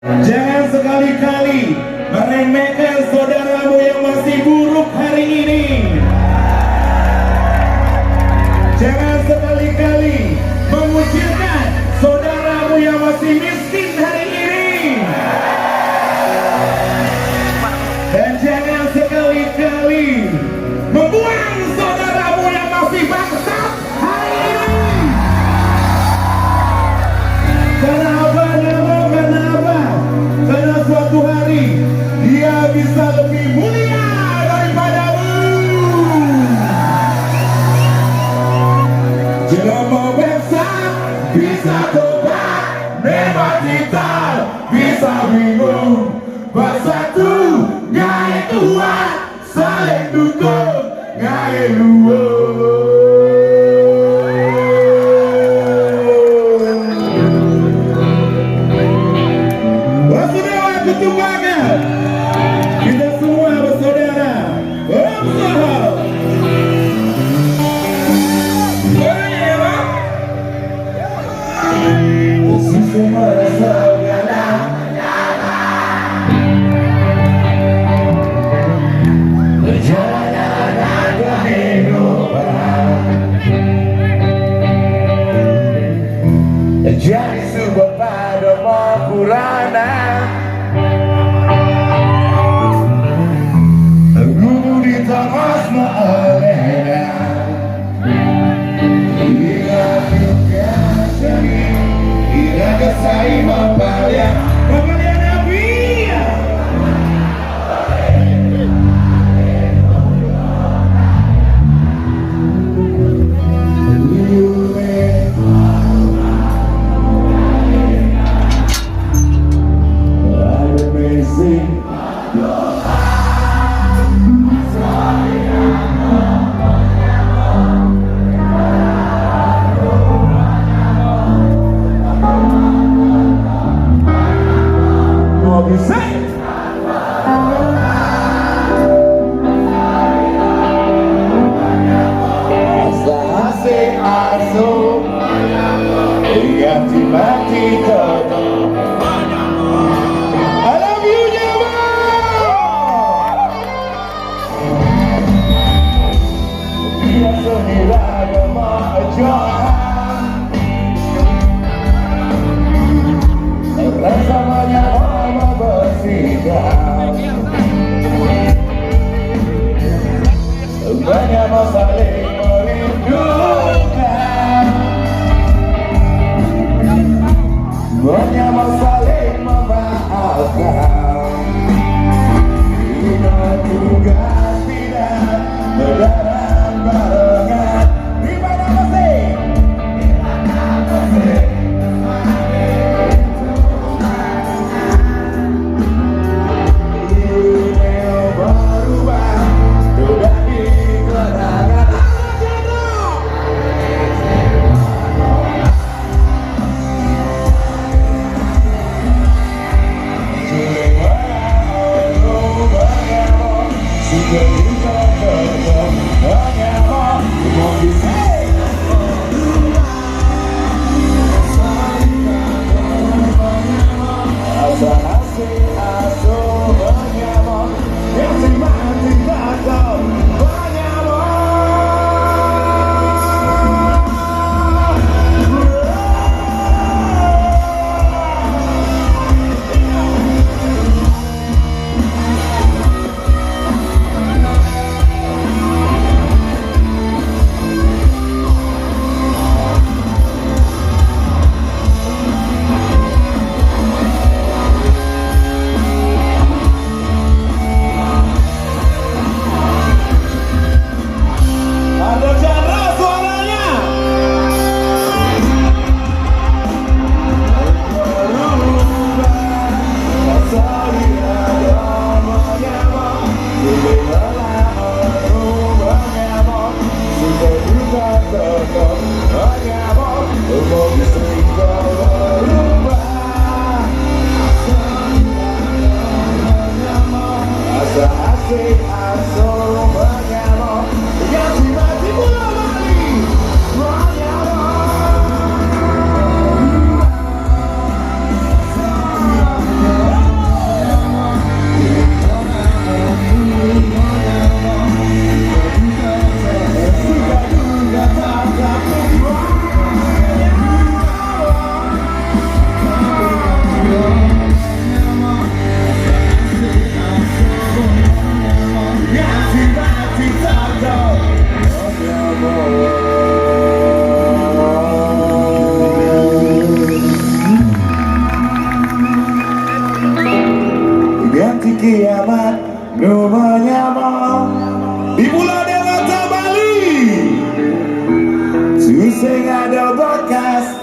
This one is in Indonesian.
Jangan sekali-kali meremehkan saudaramu yang masih buruk hari ini. Jangan sekali-kali mengucilkan saudaramu yang masih miskin hari ini. Dan jangan sekali-kali membuang saudaramu yang masih bangsat hari ini. Kenapa? Karena suatu hari dia bisa lebih mulia daripadamu. Jelema bangsat bisa tobat, memang kita bisa bingung. Bersatu ngai kuat, saling dukung ngai luar. Ketumbangan kita semua bersaudara. Semua bersaudara. Perjalanan kehidupan jadi sebuah paduan kurana. Saya membayar pembelian Nabi. Iseng ada bakas